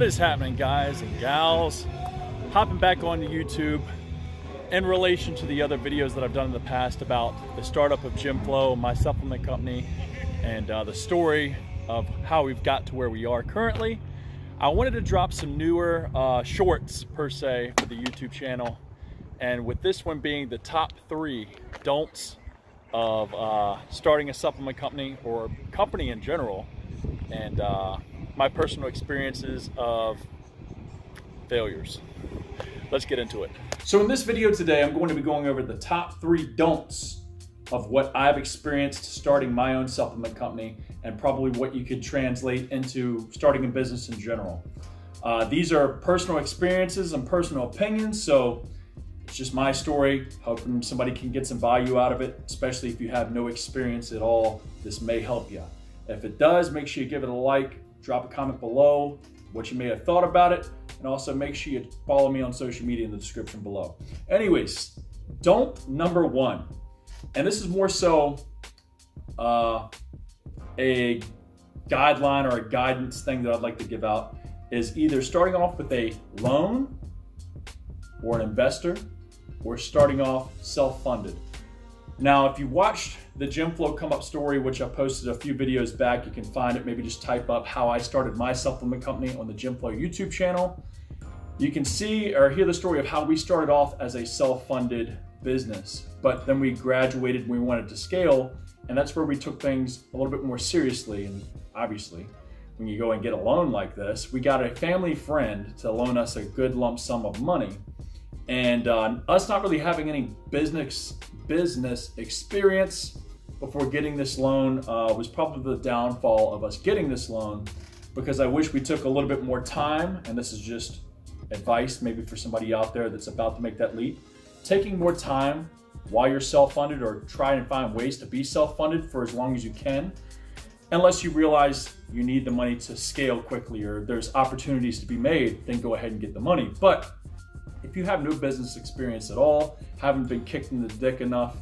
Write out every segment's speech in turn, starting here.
is happening, guys and gals? Hopping back onto YouTube in relation to the other videos that I've done in the past about the startup of GymFlo, my supplement company, and the story of how we've got to where we are currently. I wanted to drop some newer shorts per se for the YouTube channel, and with this one being the top 3 don'ts of starting a supplement company or company in general, and my personal experiences of failures. Let's get into it. So in this video today, I'm going to be going over the top 3 don'ts of what I've experienced starting my own supplement company, and probably what you could translate into starting a business in general. These are personal experiences and personal opinions, so it's just my story, hoping somebody can get some value out of it, especially if you have no experience at all. This may help you. If it does, make sure you give it a like, drop a comment below what you may have thought about it, and also make sure you follow me on social media in the description below. Anyways, don't number 1, and this is more so a guideline or a guidance thing that I'd like to give out, is either starting off with a loan or an investor, or starting off self-funded. Now, if you watched the GymFlo come up story, which I posted a few videos back, you can find it. Maybe just type up how I started my supplement company on the GymFlo YouTube channel. You can see or hear the story of how we started off as a self-funded business, but then we graduated and we wanted to scale, and that's where we took things a little bit more seriously. And obviously, when you go and get a loan like this, we got a family friend to loan us a good lump sum of money. And us not really having any business experience before getting this loan was probably the downfall of us getting this loan, because I wish we took a little bit more time, and this is just advice maybe for somebody out there that's about to make that leap. Taking more time while you're self-funded, or try and find ways to be self-funded for as long as you can, unless you realize you need the money to scale quickly or there's opportunities to be made, then go ahead and get the money. But if you have no business experience at all, haven't been kicked in the dick enough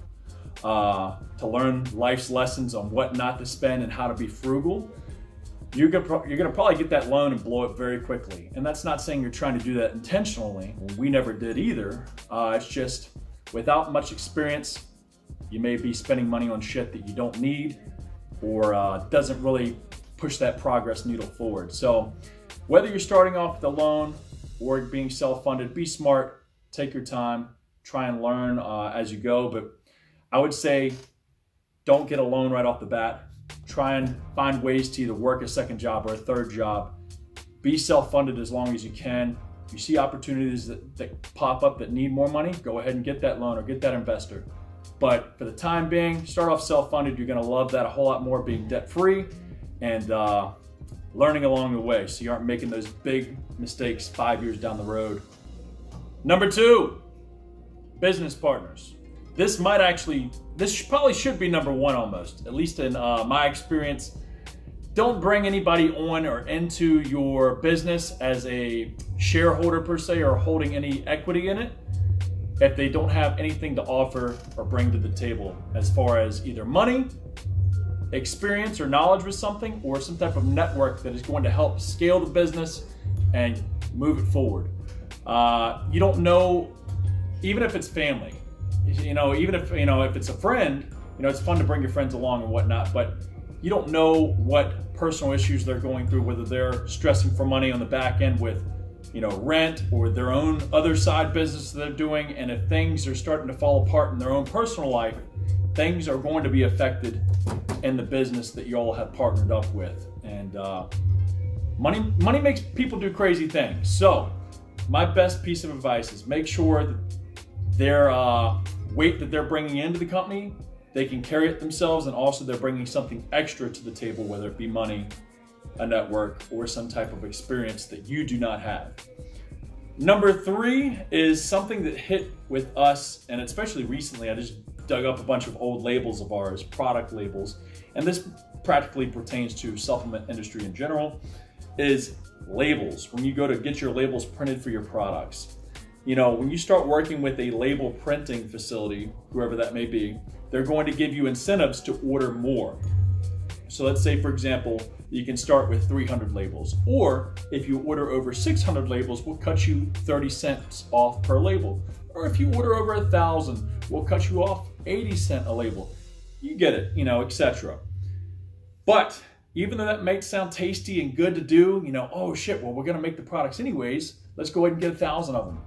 to learn life's lessons on what not to spend and how to be frugal, you're gonna probably get that loan and blow it very quickly. And that's not saying you're trying to do that intentionally. We never did either. It's just without much experience, you may be spending money on shit that you don't need, or doesn't really push that progress needle forward. So whether you're starting off with a loan or being self-funded, be smart, take your time, try and learn as you go. But I would say don't get a loan right off the bat. Try and find ways to either work a second job or a third job. Be self-funded as long as you can. If you see opportunities that pop up that need more money, go ahead and get that loan or get that investor. But for the time being, start off self-funded. You're gonna love that a whole lot more, being debt-free and learning along the way, so you aren't making those big mistakes 5 years down the road. Number 2, business partners. This probably should be number 1 almost, at least in my experience. Don't bring anybody on or into your business as a shareholder per se, or holding any equity in it, if they don't have anything to offer or bring to the table as far as either money, experience, or knowledge with something, or some type of network that is going to help scale the business and move it forward. You don't know, even if it's family, even if it's a friend, it's fun to bring your friends along and whatnot, but you don't know what personal issues they're going through, whether they're stressing for money on the back end with rent, or their own other side business that they're doing. And if things are starting to fall apart in their own personal life, things are going to be affected in the business that you all have partnered up with. And money makes people do crazy things. So my best piece of advice is make sure that their weight that they're bringing into the company, they can carry it themselves, and also they're bringing something extra to the table, whether it be money, a network, or some type of experience that you do not have. Number 3 is something that hit with us, and especially recently. I just dug up a bunch of old labels of ours, product labels, and this practically pertains to supplement industry in general, is labels. When you go to get your labels printed for your products, when you start working with a label printing facility, whoever that may be, they're going to give you incentives to order more. So let's say, for example, you can start with 300 labels, or if you order over 600 labels, we'll cut you 30 cents off per label. Or if you order over 1,000, we'll cut you off 80 cents a label. You get it, you know, etc. But even though that might sound tasty and good to do, you know, oh shit, well, we're gonna make the products anyways, let's go ahead and get 1,000 of them.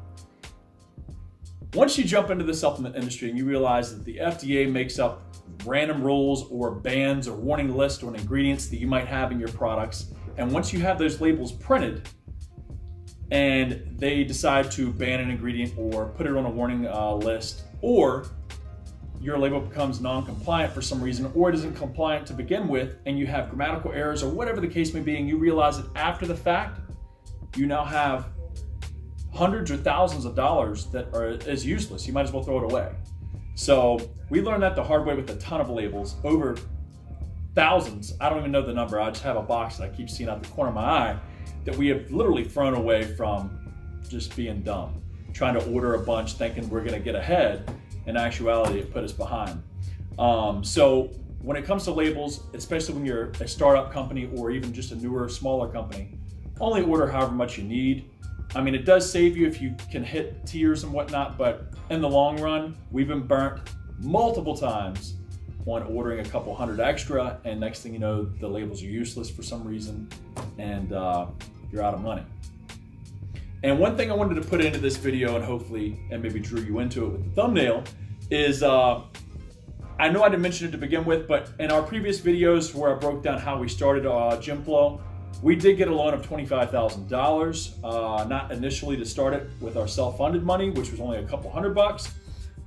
Once you jump into the supplement industry and you realize that the FDA makes up random rules or bans or warning lists on ingredients that you might have in your products, and once you have those labels printed and they decide to ban an ingredient or put it on a warning list, or your label becomes non-compliant for some reason, or it isn't compliant to begin with, and you have grammatical errors or whatever the case may be, and you realize that after the fact, you now have hundreds or thousands of dollars that is useless. You might as well throw it away. So we learned that the hard way with a ton of labels, over thousands. I don't even know the number. I just have a box that I keep seeing out the corner of my eye that we have literally thrown away from just being dumb, trying to order a bunch thinking we're gonna get ahead. In actuality, it put us behind. So when it comes to labels, especially when you're a startup company or even just a newer, smaller company, only order however much you need. I mean, it does save you if you can hit tiers and whatnot, but in the long run, we've been burnt multiple times on ordering a couple hundred extra, and next thing you know, the labels are useless for some reason, and you're out of money. And one thing I wanted to put into this video, and hopefully, and maybe drew you into it with the thumbnail, is I know I didn't mention it to begin with, but in our previous videos where I broke down how we started GymFlo, we did get a loan of $25,000, not initially to start it with our self-funded money, which was only a couple $100,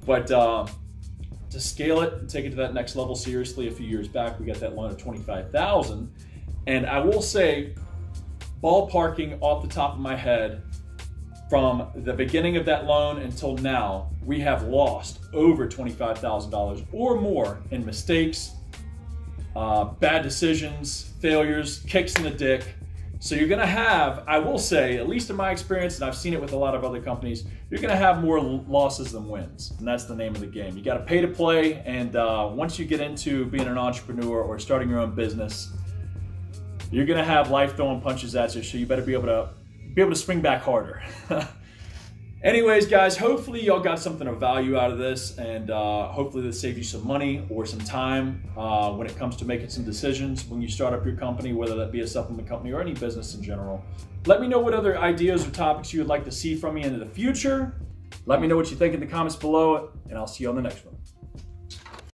but to scale it and take it to that next level seriously, a few years back, we got that loan of $25,000. And I will say, ballparking off the top of my head, from the beginning of that loan until now, we have lost over $25,000 or more in mistakes, bad decisions, failures, kicks in the dick. So you're gonna have, I will say, at least in my experience, and I've seen it with a lot of other companies, you're gonna have more losses than wins. And that's the name of the game. You gotta pay to play, and once you get into being an entrepreneur or starting your own business, you're gonna have life throwing punches at you, so you better be able to swing back harder. Anyways, guys, hopefully y'all got something of value out of this, and hopefully this saved you some money or some time when it comes to making some decisions when you start up your company, whether that be a supplement company or any business in general. Let me know what other ideas or topics you would like to see from me in the future. Let me know what you think in the comments below, and I'll see you on the next one.